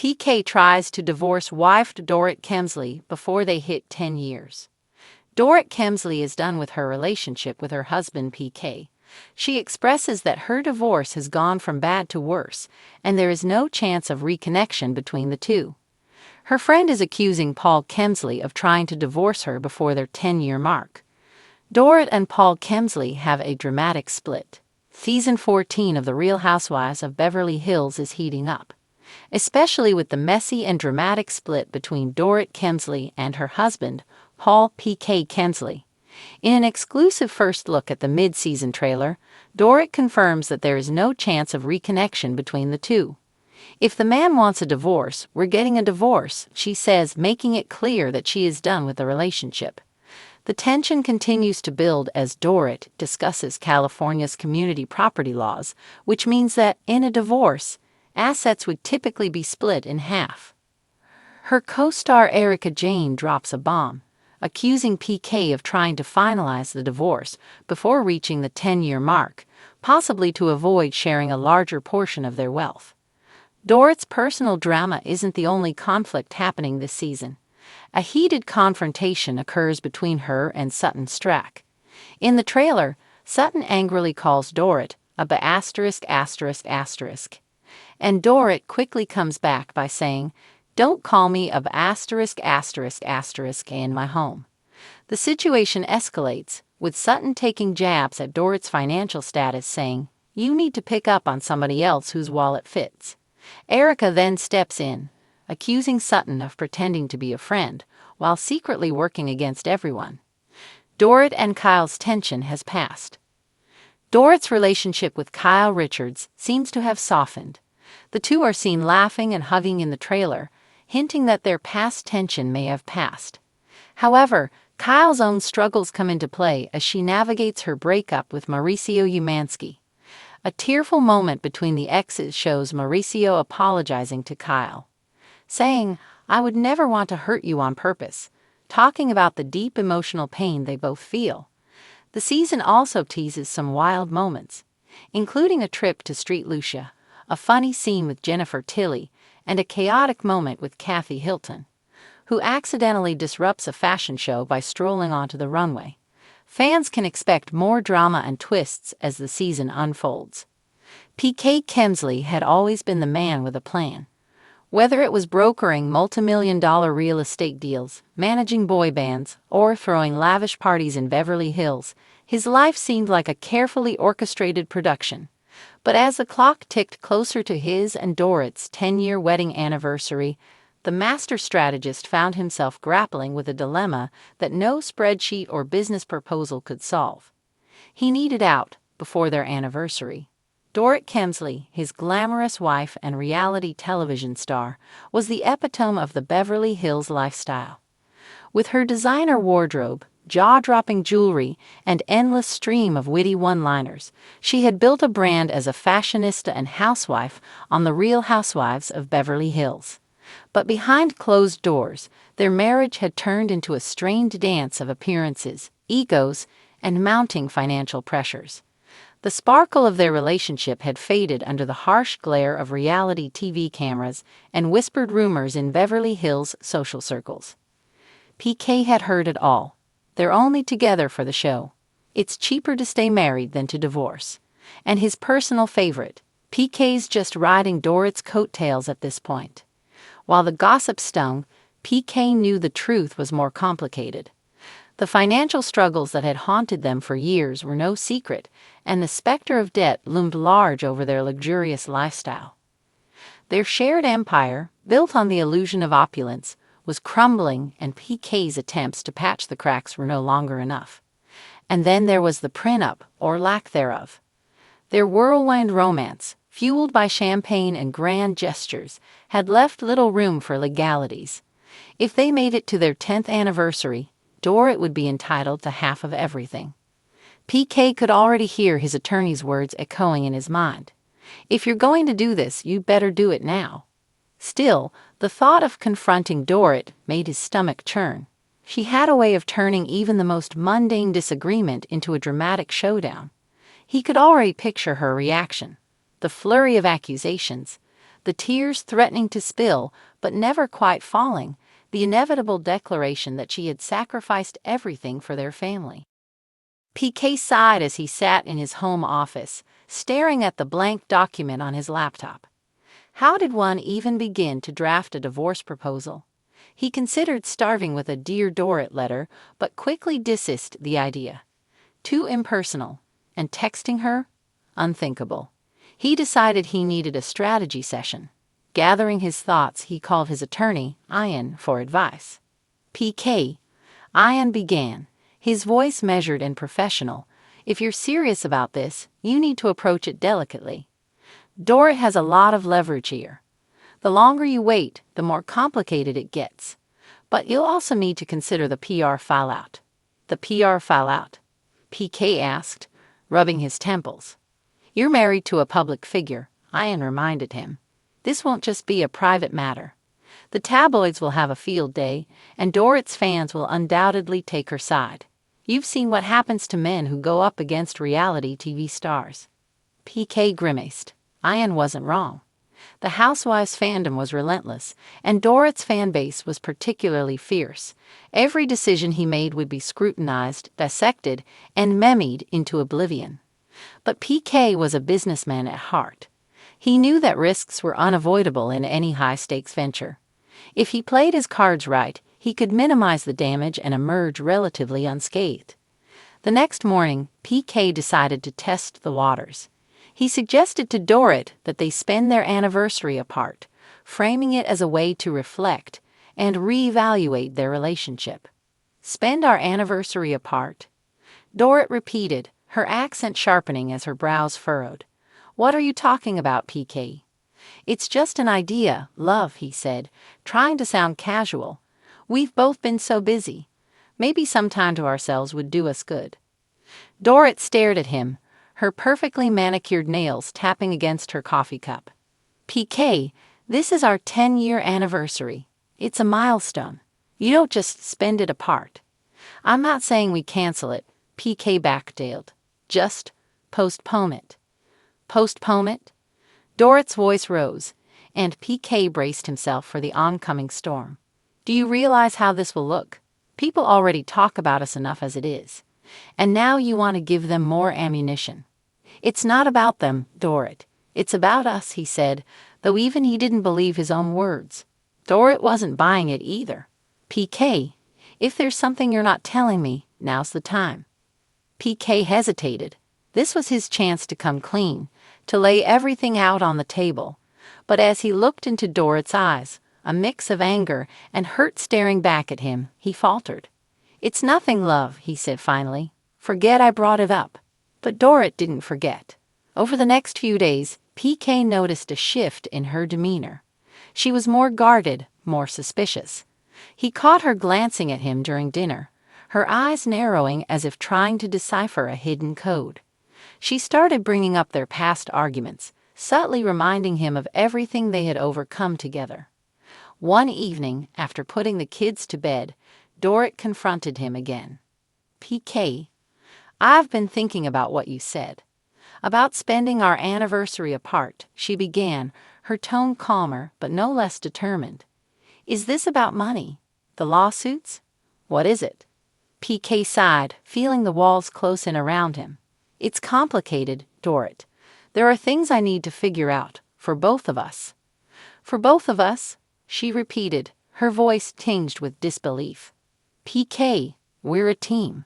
PK tries to divorce wife Dorit Kemsley before they hit 10 years. Dorit Kemsley is done with her relationship with her husband PK. She expresses that her divorce has gone from bad to worse, and there is no chance of reconnection between the two. Her friend is accusing Paul Kemsley of trying to divorce her before their 10-year mark. Dorit and Paul Kemsley have a dramatic split. Season 14 of The Real Housewives of Beverly Hills is heating up, especially with the messy and dramatic split between Dorit Kemsley and her husband, Paul PK Kemsley. In an exclusive first look at the mid-season trailer, Dorit confirms that there is no chance of reconnection between the two. "If the man wants a divorce, we're getting a divorce," she says, making it clear that she is done with the relationship. The tension continues to build as Dorit discusses California's community property laws, which means that, in a divorce, assets would typically be split in half. Her co-star Erika Jayne drops a bomb, accusing PK of trying to finalize the divorce before reaching the 10-year mark, possibly to avoid sharing a larger portion of their wealth. Dorit's personal drama isn't the only conflict happening this season. A heated confrontation occurs between her and Sutton Stracke. In the trailer, Sutton angrily calls Dorit a *****, and Dorit quickly comes back by saying, "Don't call me a ***** in my home." The situation escalates, with Sutton taking jabs at Dorit's financial status, saying, "You need to pick up on somebody else whose wallet fits." Erika then steps in, accusing Sutton of pretending to be a friend while secretly working against everyone. Dorit and Kyle's tension has passed. Dorit's relationship with Kyle Richards seems to have softened. The two are seen laughing and hugging in the trailer, hinting that their past tension may have passed. However, Kyle's own struggles come into play as she navigates her breakup with Mauricio Umansky. A tearful moment between the exes shows Mauricio apologizing to Kyle, saying, "I would never want to hurt you on purpose," talking about the deep emotional pain they both feel. The season also teases some wild moments, including a trip to Street Lucia, a funny scene with Jennifer Tilly, and a chaotic moment with Kathy Hilton, who accidentally disrupts a fashion show by strolling onto the runway. Fans can expect more drama and twists as the season unfolds. PK Kemsley had always been the man with a plan. Whether it was brokering multimillion-dollar real estate deals, managing boy bands, or throwing lavish parties in Beverly Hills, his life seemed like a carefully orchestrated production. But as the clock ticked closer to his and Dorit's 10-year wedding anniversary, the master strategist found himself grappling with a dilemma that no spreadsheet or business proposal could solve. He needed out before their anniversary. Dorit Kemsley, his glamorous wife and reality television star, was the epitome of the Beverly Hills lifestyle. With her designer wardrobe, jaw-dropping jewelry, and endless stream of witty one-liners, she had built a brand as a fashionista and housewife on The Real Housewives of Beverly Hills. But behind closed doors, their marriage had turned into a strained dance of appearances, egos, and mounting financial pressures. The sparkle of their relationship had faded under the harsh glare of reality TV cameras and whispered rumors in Beverly Hills social circles. PK had heard it all. "They're only together for the show. It's cheaper to stay married than to divorce." And his personal favorite, PK's just riding Dorit's coattails at this point. While the gossip stung, PK knew the truth was more complicated. The financial struggles that had haunted them for years were no secret, and the specter of debt loomed large over their luxurious lifestyle. Their shared empire, built on the illusion of opulence, was crumbling, and PK's attempts to patch the cracks were no longer enough. And then there was the prenup, or lack thereof. Their whirlwind romance, fueled by champagne and grand gestures, had left little room for legalities. If they made it to their 10th anniversary, Dorit would be entitled to half of everything. PK could already hear his attorney's words echoing in his mind. "If you're going to do this, you better do it now." Still, the thought of confronting Dorit made his stomach churn. She had a way of turning even the most mundane disagreement into a dramatic showdown. He could already picture her reaction. The flurry of accusations, the tears threatening to spill, but never quite falling, the inevitable declaration that she had sacrificed everything for their family. PK sighed as he sat in his home office, staring at the blank document on his laptop. How did one even begin to draft a divorce proposal? He considered starting with a Dear Dorit letter, but quickly dismissed the idea. Too impersonal. And texting her? Unthinkable. He decided he needed a strategy session. Gathering his thoughts, he called his attorney, Ian, for advice. PK. Ian began, his voice measured and professional. If you're serious about this, you need to approach it delicately. Dorit has a lot of leverage here. The longer you wait, the more complicated it gets. But you'll also need to consider the PR fallout. The PR fallout? PK asked, rubbing his temples. You're married to a public figure, Ian reminded him. This won't just be a private matter. The tabloids will have a field day, and Dorit's fans will undoubtedly take her side. You've seen what happens to men who go up against reality TV stars. PK grimaced. Ian wasn't wrong. The Housewives fandom was relentless, and Dorit's fan base was particularly fierce. Every decision he made would be scrutinized, dissected, and memed into oblivion. But PK was a businessman at heart. He knew that risks were unavoidable in any high-stakes venture. If he played his cards right, he could minimize the damage and emerge relatively unscathed. The next morning, PK decided to test the waters. He suggested to Dorit that they spend their anniversary apart, framing it as a way to reflect and reevaluate their relationship. Spend our anniversary apart? Dorit repeated, her accent sharpening as her brows furrowed. What are you talking about, PK? It's just an idea, love, he said, trying to sound casual. We've both been so busy. Maybe some time to ourselves would do us good. Dorit stared at him, her perfectly manicured nails tapping against her coffee cup. PK, this is our 10-year anniversary. It's a milestone. You don't just spend it apart. I'm not saying we cancel it, PK backdaled. Just postpone it. Postpone it? Dorit's voice rose, and PK braced himself for the oncoming storm. Do you realize how this will look? People already talk about us enough as it is. And now you want to give them more ammunition. It's not about them, Dorit. It's about us, he said, though even he didn't believe his own words. Dorit wasn't buying it either. PK, if there's something you're not telling me, now's the time. PK hesitated. This was his chance to come clean, to lay everything out on the table. But as he looked into Dorit's eyes, a mix of anger and hurt staring back at him, he faltered. It's nothing, love, he said finally. Forget I brought it up. But Dorit didn't forget. Over the next few days, PK noticed a shift in her demeanor. She was more guarded, more suspicious. He caught her glancing at him during dinner, her eyes narrowing as if trying to decipher a hidden code. She started bringing up their past arguments, subtly reminding him of everything they had overcome together. One evening, after putting the kids to bed, Dorit confronted him again. PK, I've been thinking about what you said. About spending our anniversary apart, she began, her tone calmer but no less determined. Is this about money? The lawsuits? What is it? PK sighed, feeling the walls close in around him. It's complicated, Dorit. There are things I need to figure out, for both of us. For both of us? She repeated, her voice tinged with disbelief. PK, we're a team.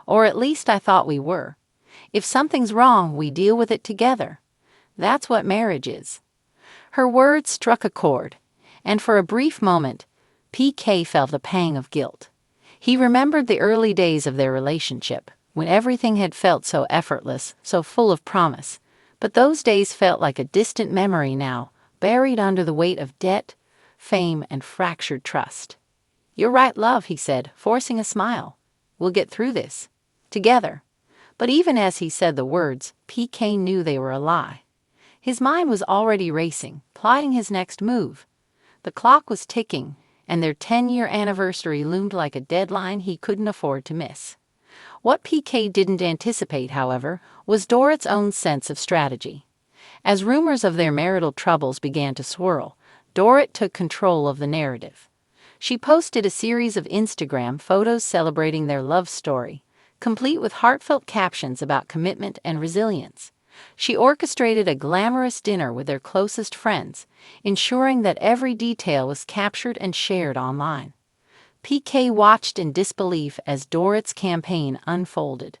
Or at least I thought we were. If something's wrong, we deal with it together. That's what marriage is. Her words struck a chord, and for a brief moment, PK felt a pang of guilt. He remembered the early days of their relationship, when everything had felt so effortless, so full of promise. But those days felt like a distant memory now, buried under the weight of debt, fame, and fractured trust. You're right, love, he said, forcing a smile. We'll get through this. Together. But even as he said the words, PK knew they were a lie. His mind was already racing, plotting his next move. The clock was ticking, and their 10-year anniversary loomed like a deadline he couldn't afford to miss. What PK didn't anticipate, however, was Dorit's own sense of strategy. As rumors of their marital troubles began to swirl, Dorit took control of the narrative. She posted a series of Instagram photos celebrating their love story, complete with heartfelt captions about commitment and resilience. She orchestrated a glamorous dinner with their closest friends, ensuring that every detail was captured and shared online. PK watched in disbelief as Dorit's campaign unfolded.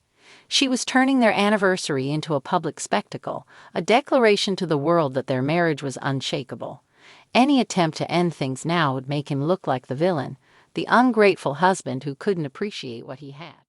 She was turning their anniversary into a public spectacle, a declaration to the world that their marriage was unshakable. Any attempt to end things now would make him look like the villain, the ungrateful husband who couldn't appreciate what he had.